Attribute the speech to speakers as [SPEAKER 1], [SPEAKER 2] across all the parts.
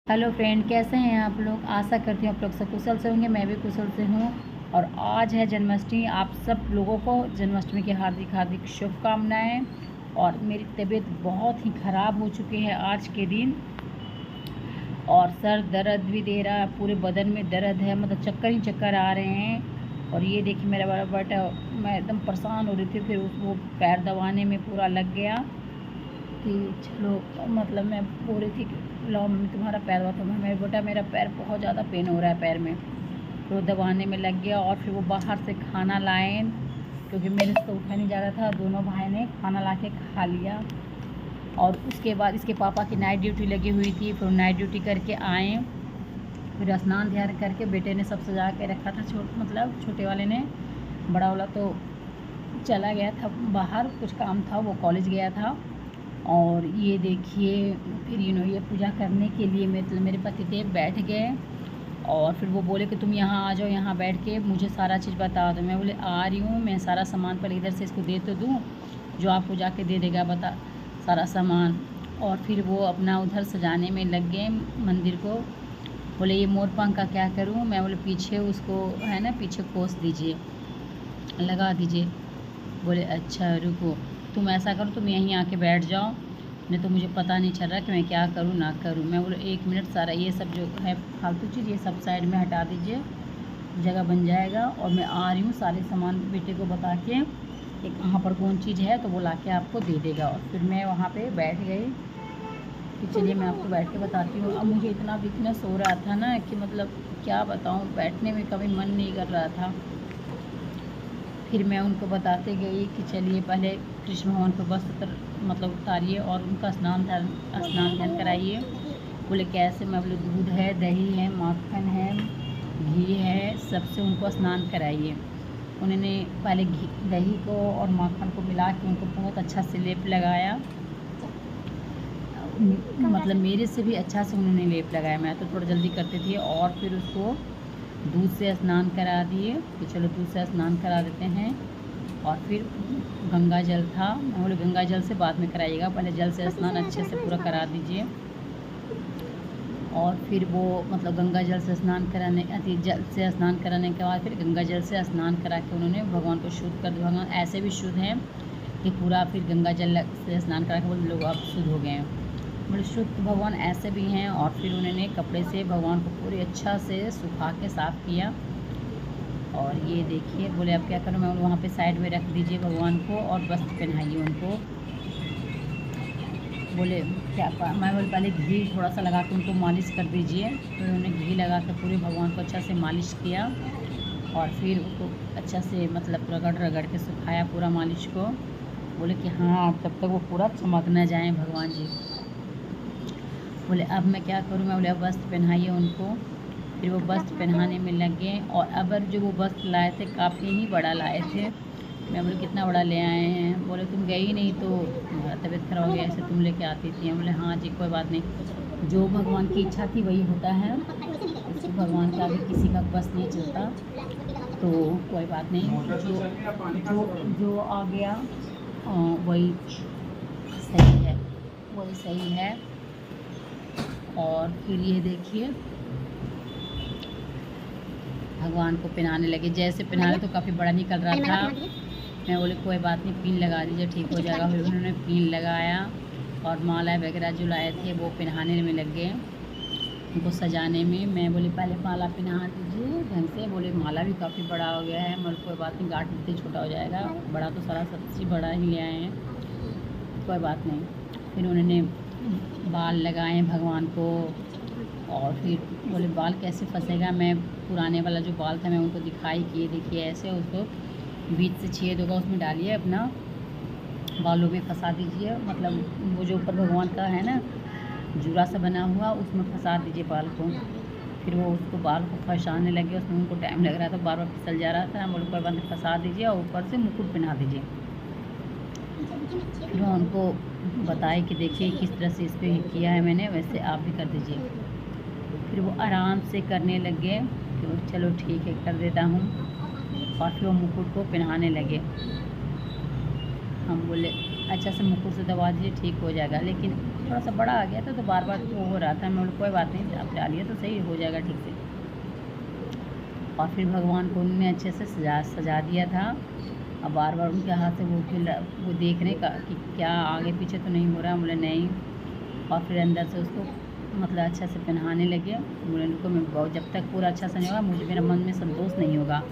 [SPEAKER 1] Hello friend, कैसे हैं आप लोग। आशा करती हूँ आप लोग सब कुशल से होंगे। मैं भी कुशल से हूँ। और आज है जन्माष्टमी। आप सब लोगों को जन्माष्टमी की हार्दिक हार्दिक शुभकामनाएं। और मेरी तबीयत बहुत ही ख़राब हो चुकी है आज के दिन, और सर दर्द भी दे रहा है, पूरे बदन में दर्द है, मतलब चक्कर ही चक्कर आ रहे हैं। और ये देखिए मेरा बड़ा बेटा, मैं एकदम परेशान हो रही थी, फिर वो पैर दबाने में पूरा लग गया कि चलो, मतलब मैं बोल रही थी कि लाओ मम्मी तुम्हारा पैर दबा। तो मेरे बेटा, मेरा पैर बहुत ज़्यादा पेन हो रहा है पैर में, तो वो दबाने में लग गया। और फिर वो बाहर से खाना लाए, क्योंकि मेरे से तो उठा नहीं जा रहा था। दोनों भाई ने खाना ला के खा लिया। और उसके बाद इसके पापा की नाइट ड्यूटी लगी हुई थी, फिर नाइट ड्यूटी करके आए, फिर स्नान ध्यान करके बेटे ने सब सजा के रखा था। मतलब छोटे वाले ने, बड़ा वाला तो चला गया था बाहर, कुछ काम था, वो कॉलेज गया था। और ये देखिए, फिर ये पूजा करने के लिए मेरे पतिदेव बैठ गए। और फिर वो बोले कि तुम यहाँ आ जाओ, यहाँ बैठ के मुझे सारा चीज़ बता दो। मैं बोले आ रही हूँ, मैं सारा सामान पहले इधर से इसको दे तो दूँ, जो आपको जाके दे देगा बता सारा सामान। और फिर वो अपना उधर सजाने में लग गए मंदिर को। बोले ये मोर पंख का क्या करूँ। मैं बोले पीछे उसको है ना, पीछे कोस दीजिए, लगा दीजिए। बोले अच्छा रुको, तुम ऐसा करो, तुम यहीं आके बैठ जाओ, नहीं तो मुझे पता नहीं चल रहा कि मैं क्या करूँ ना करूँ। मैं बोले 1 मिनट, सारा ये सब जो है फालतू चीज़ ये सब साइड में हटा दीजिए, जगह बन जाएगा। और मैं आ रही हूँ, सारे सामान बेटे को बता के कि कहाँ पर कौन चीज़ है, तो वो ला के आपको दे देगा। और फिर मैं वहाँ पे बैठ गई कि चलिए मैं आपको बैठ के बताती हूँ। अब मुझे इतना वीकनेस हो रहा था ना कि मतलब क्या बताऊँ, बैठने में कभी मन नहीं कर रहा था। फिर मैं उनको बताते गई कि चलिए पहले कृष्ण भगवान को वस्त्र मतलब उतारिए और उनका स्नान ध्यान कराइए। बोले कैसे। मैं बोले दूध है, दही है, माखन है, घी है, सबसे उनको स्नान कराइए। उन्होंने पहले दही को और माखन को मिला के उनको बहुत अच्छा से लेप लगाया, मतलब मेरे से भी अच्छा से उन्होंने लेप लगाया। मैं तो थोड़ा जल्दी करती थी। और फिर उसको दूध से स्नान करा दिए कि चलो दूध से स्नान करा देते हैं। और फिर गंगा जल था, मैं बोले गंगा जल से बाद में कराइएगा, पहले जल से स्नान अच्छे से पूरा करा दीजिए। और फिर वो मतलब गंगा जल से स्नान कराने जल से स्नान कराने के बाद फिर गंगा जल से स्नान करा के उन्होंने भगवान को शुद्ध कर दिया। भगवान ऐसे भी शुद्ध हैं कि पूरा फिर गंगा जल से स्नान करा के बोले लोग अब शुद्ध हो गए हैं, मतलब शुद्ध भगवान ऐसे भी हैं। और फिर उन्होंने कपड़े से भगवान को पूरे अच्छा से सुखा के साफ़ किया। और ये देखिए, बोले अब क्या करूँ। मैं वहाँ पे साइड में रख दीजिए भगवान को और वस्त्र पहनाइए उनको। बोले क्या, मैं बोले पहले घी थोड़ा सा लगा के उनको मालिश कर दीजिए। तो उन्होंने घी लगा के पूरे भगवान को अच्छा से मालिश किया। और फिर उसको अच्छा से मतलब रगड़ रगड़ के सुखाया पूरा मालिश को। बोले कि हाँ तब तक वो पूरा चमक न जाए भगवान जी। बोले अब मैं क्या करूँ। मैं बोले अब वस्त्र पहनाइए उनको। फिर वो वस्त्र पहनाने में लग गए। और अब जो वो वस्त्र लाए थे काफ़ी ही बड़ा लाए थे। मैं बोले कितना बड़ा ले आए हैं। बोले तुम गई नहीं तो तुम्हारा तबीयत खराब हो गया, ऐसे तुम लेके आती थी। बोले हाँ जी कोई बात नहीं, जो भगवान की इच्छा थी वही होता है, उसको भगवान का आगे किसी का बस नहीं चलता, तो कोई बात नहीं। जो जो आ गया वही सही है, वही सही है। और फिर ये देखिए भगवान को पहनाने लगे। जैसे पहनाने तो काफ़ी बड़ा निकल रहा था। मैं बोले कोई बात नहीं, पिन लगा दीजिए ठीक हो जाएगा। फिर उन्होंने पिन लगाया और माला वगैरह जो लाए थे वो पहनाने में लग गए, उनको सजाने में। मैं बोली पहले माला पहना दीजिए ढंग से। बोले माला भी काफ़ी बड़ा हो गया है। मतलब कोई बात नहीं, गांठ इतनी छोटा हो जाएगा, बड़ा तो सारा सब चीज़ बड़ा ही ले आए हैं, कोई बात नहीं। फिर उन्होंने बाल लगाए भगवान को। और फिर बोले बाल कैसे फंसेगा। मैं पुराने वाला जो बाल था मैं उनको दिखाई कि ये देखिए ऐसे उसको बीच से छेद होगा, उसमें डालिए अपना बालों में फंसा दीजिए। मतलब वो जो ऊपर भगवान का है ना जूड़ा सा बना हुआ, उसमें फंसा दीजिए बाल को। फिर वो उसको बाल को फंसाने लगे, उसमें उनको टाइम लग रहा था, बार बार फिसल जा रहा था। बोले ऊपर बंद फंसा दीजिए और ऊपर से मुकुट पहना दीजिए। फिर मैं उनको बताए कि देखिए किस तरह से इस पर किया है मैंने, वैसे आप भी कर दीजिए। फिर वो आराम से करने लगे कि चलो ठीक है कर देता हूँ। और फिर वो मुकुट को पहनाने लगे। हम बोले अच्छा से मुकुट से दबा दीजिए ठीक हो जाएगा, लेकिन थोड़ा सा बड़ा आ गया था तो बार बार वो हो रहा था। मैं बोला कोई बात नहीं, आप डालिए तो सही हो जाएगा ठीक से। और फिर भगवान को उन्होंने अच्छे से सजा दिया था। अब बार बार उनके हाथ से वो देखने का कि क्या आगे पीछे तो नहीं हो रहा। बोले नहीं। और फिर अंदर से उसको मतलब अच्छा से पहनाने लगे। बोले उनको मैं बहुत, जब तक पूरा अच्छा से नहीं होगा मुझे, मेरा मन में संतोष नहीं होगा।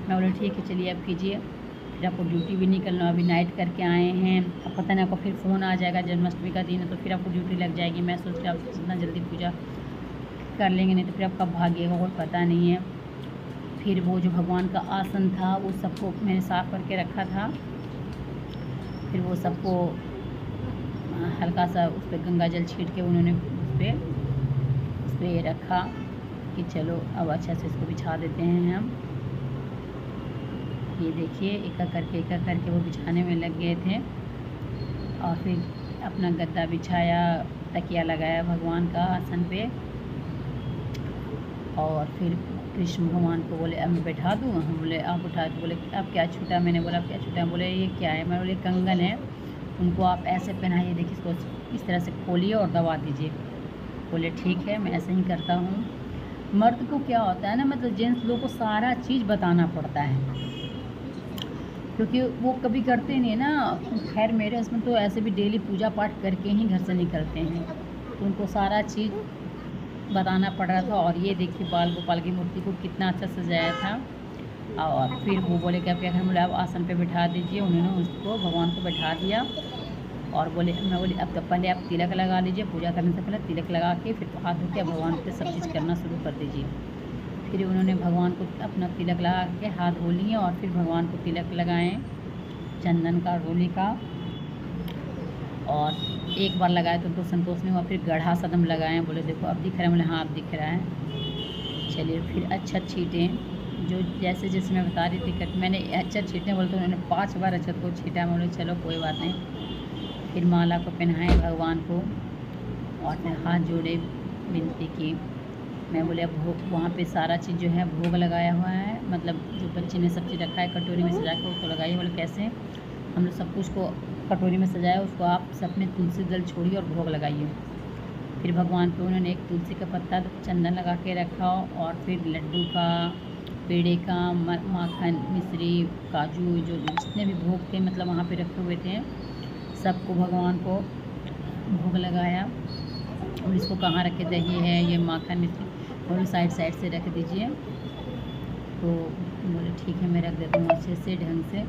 [SPEAKER 1] मैं बोले ठीक है चलिए अब कीजिए। फिर आपको ड्यूटी भी नहीं करना, अभी नाइट करके आए हैं, अब पता नहीं आपको फिर फ़ोन आ जाएगा, जन्माष्टमी का दिन है तो फिर आपको ड्यूटी लग जाएगी। मैं सोच रहा हूँ जितना जल्दी पूजा कर लेंगे, नहीं तो फिर आप कब भागिएगा कोई पता नहीं है। फिर वो जो भगवान का आसन था वो सबको मैंने साफ़ करके रखा था। फिर वो सबको हल्का सा उस पर गंगा जल छीट के उन्होंने उस पर रखा कि चलो अब अच्छा से इसको बिछा देते हैं हम। ये देखिए एक करके वो बिछाने में लग गए थे। और फिर अपना गद्दा बिछाया, तकिया लगाया भगवान का आसन पे। और फिर कृष्ण भगवान को बोले अब मैं बैठा दूँ। हम बोले आप उठाए, तो बोले अब क्या छूटा। मैंने बोला क्या छूटा। बोले ये क्या है। मैं बोले कंगन है, उनको आप ऐसे पहनाइए, देखिए इसको इस तरह से खोलिए और दबा दीजिए। बोले ठीक है मैं ऐसे ही करता हूँ। मर्द को क्या होता है ना, मतलब जेंट्स लोग को सारा चीज़ बताना पड़ता है क्योंकि वो कभी करते नहीं है ना। खैर मेरे हस्बैंड तो ऐसे भी डेली पूजा पाठ करके ही घर से निकलते हैं, तो उनको सारा चीज़ बताना पड़ रहा था। और ये देखिए बाल गोपाल की मूर्ति को कितना अच्छा सजाया था। और फिर वो बोले कि आप क्या करें। बोले आप आसन पे बिठा दीजिए। उन्होंने उसको भगवान को बैठा दिया। और बोले मैं बोली अब तो पहले आप तिलक लगा लीजिए, पूजा करने से पहले तिलक लगा के फिर हाथ धो के भगवान पे सब चीज़ करना शुरू कर दीजिए। फिर उन्होंने भगवान को अपना तिलक लगा के हाथ धो लिए और फिर भगवान को तिलक लगाएं चंदन का, रोली का। और एक बार लगाए तो उनको संतोष नहीं हुआ, फिर गढ़ा सदम लगाएं। बोले देखो अब दिख रहा है। बोले हाँ अब दिख रहा है। चलिए फिर अक्षत छीटें, जो जैसे जैसे मैं बता रही थी कि मैंने अक्षत छीटने बोले तो उन्होंने 5 बार अक्षत को छीटा। मैं बोले चलो कोई बात नहीं। फिर माला को पहनाएं भगवान को और फिर हाथ जोड़े विनती की। मैं बोले अब भोग वहाँ पे सारा चीज़ जो है भोग लगाया हुआ है, मतलब जो बच्चे ने सब चीज़ रखा है कटोरी में सजा कर उसको लगाइए। बोले कैसे। हम लोग सब कुछ को कटोरी में सजाया, उसको आप सब में तुलसी दल छोड़िए और भोग लगाइए। फिर भगवान पे उन्होंने एक तुलसी का पत्ता चंदन लगा के रखा और फिर लड्डू का, पेड़े का, माखन, मिश्री, काजू, जो जितने भी भोग थे मतलब वहाँ पे रखे हुए थे सबको भगवान को भोग लगाया। और इसको कहाँ रखे, दही है ये माखन मिश्री और साइड से रख दीजिए। तो बोले ठीक है मैं रख देता हूँ अच्छे से ढंग से।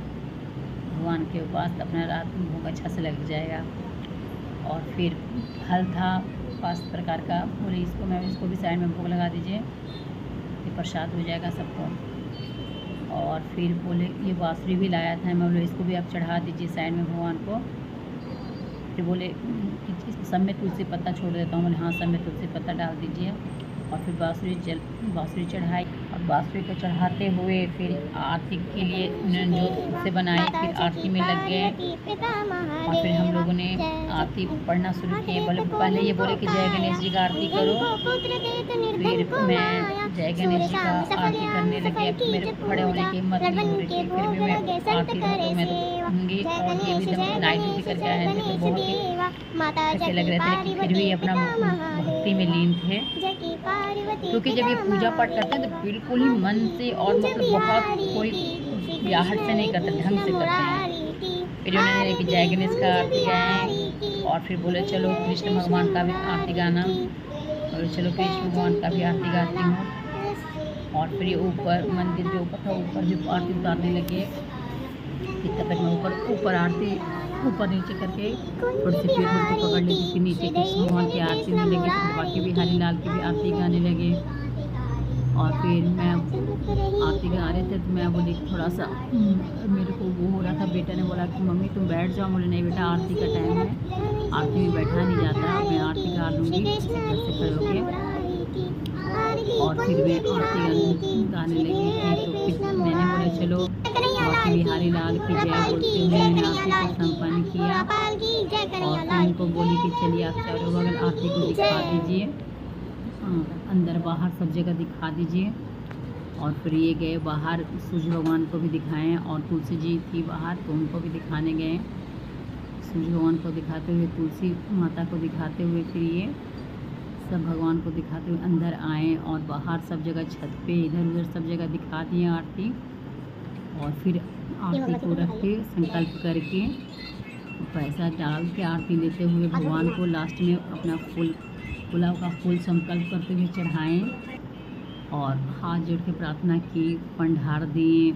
[SPEAKER 1] भगवान के पास अपना रात में भोग अच्छा से लग जाएगा। और फिर फल था 5 प्रकार का। बोले इसको भी साइड में भोग लगा दीजिए, ये प्रसाद हो जाएगा सबको। और फिर बोले ये बाँसुरी भी लाया था। मैं बोले इसको भी आप चढ़ा दीजिए साइड में भगवान को। फिर बोले कि सब में तुलसी पत्ता छोड़ देता हूँ। बोले हाँ सब में तुलसी पत्ता डाल दीजिए। और फिर बाँसुरी चढ़ाई। और बाँसुरी को चढ़ाते हुए फिर आरती के लिए उन्होंने जो से बनाई, फिर आरती में लग गए। और फिर हम लोगों ने आरती पढ़ना शुरू किए। पहले ये बोले कि जय गणेश जी का आरती करो। फिर मैं जय गणेश जी का आरती करने लगे। मेरे खड़े होने की हिम्मत नहीं हो रही थी, फिर भी मैं आरती तो मैं दूँगी। और ये भी जब नाइट ड्यूटी करके आए थे तो बहुत ही अच्छे लग रहे थे, लेकिन फिर भी अपना भक्ति में लीन थे। क्योंकि जब ये पूजा पाठ करते हैं तो बिल्कुल ही मन से और मतलब बहुत कोई आहट से नहीं करते, ढंग से करते हैं। फिर उन्होंने कि जय गणेश का आरती गाएँ। और फिर बोले चलो कृष्ण भगवान का भी आरती गाना। और चलो कृष्ण भगवान का भी आरती गाती हूँ। और फिर ये ऊपर मंदिर जो ऊपर था ऊपर भी आरती उतारने लगे। तब तक मैं ऊपर आरती ऊपर नीचे करके थोड़ी सी पेड़ को पकड़ लेती थी। नीचे कृष्ण भगवान की आरती में लगी, तो बाकी बिहारी लाल की भी आरती गाने लगे। और फिर मैं आरती गा रहे थे तो मैं बोली थोड़ा सा मेरे को वो हो रहा था। बेटा ने बोला कि मम्मी तुम बैठ जाओ। बोले नहीं बेटा आरती का टाइम है, आरती में बैठा नहीं जाता, मैं आरती गा लूँगी घर से खड़े होकर। और फिर मैं आरती गाने लगी थी। तो फिर मैंने बोला चलो बाकी बिहारी लाल की जय बोलते हुए मैंने आरती को संपन्न किया। और फिर उनको बोली कि चलिए आप चारों बगल आरती को दिखा दीजिए, अंदर बाहर सब जगह दिखा दीजिए। और फिर ये गए बाहर, सूर्य भगवान को भी दिखाएं और तुलसी जी थी बाहर तो उनको भी दिखाने गए। सूर्य भगवान को दिखाते हुए, तुलसी माता को दिखाते हुए, फिर ये सब भगवान को दिखाते हुए अंदर आए और बाहर सब जगह छत पे इधर उधर सब जगह दिखा दिए आरती। और फिर आरती को रख के संकल्प करके पैसा डाल के आरती लेते हुए भगवान को लास्ट में अपना फूल, गुलाब का फूल संकल्प करते हुए चढ़ाएँ और हाथ जोड़ के प्रार्थना की, पंडार दिए।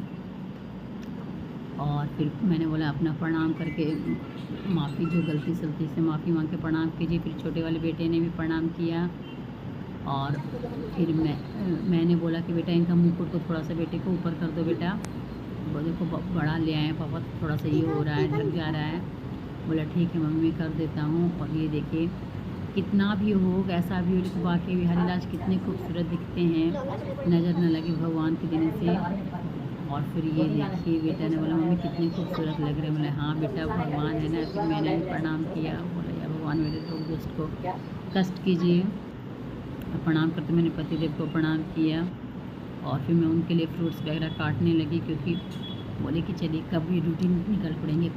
[SPEAKER 1] और फिर मैंने बोला अपना प्रणाम करके माफ़ी, जो गलती सलती से माफ़ी मांग के प्रणाम कीजिए। फिर छोटे वाले बेटे ने भी प्रणाम किया। और फिर मैंने बोला कि बेटा इनका मुकुट को थोड़ा सा बेटे को ऊपर कर दो बेटा, वो देखो बड़ा ले आए पापा, थोड़ा सा ये हो रहा है, ढक जा रहा है। बोला ठीक है मम्मी कर देता हूँ। और ये देखिए कितना भी हो, कैसा भी हो, लेकिन वाकई बिहारी लाल कितने खूबसूरत दिखते हैं, नज़र न लगे भगवान के देने से। और फिर ये देखिए बेटा ने बोला मम्मी कितने खूबसूरत लग रहे हैं। बोला हाँ बेटा भगवान है ना। फिर मैंने भी प्रणाम किया। बोला या भगवान मेरे लोग दोस्त को कष्ट कीजिए। प्रणाम करते मैंने पतिदेव को प्रणाम किया। और फिर मैं उनके लिए फ्रूट्स वगैरह काटने लगी, क्योंकि बोले कि चलिए कब ये रूटीन निकल पड़ेंगे।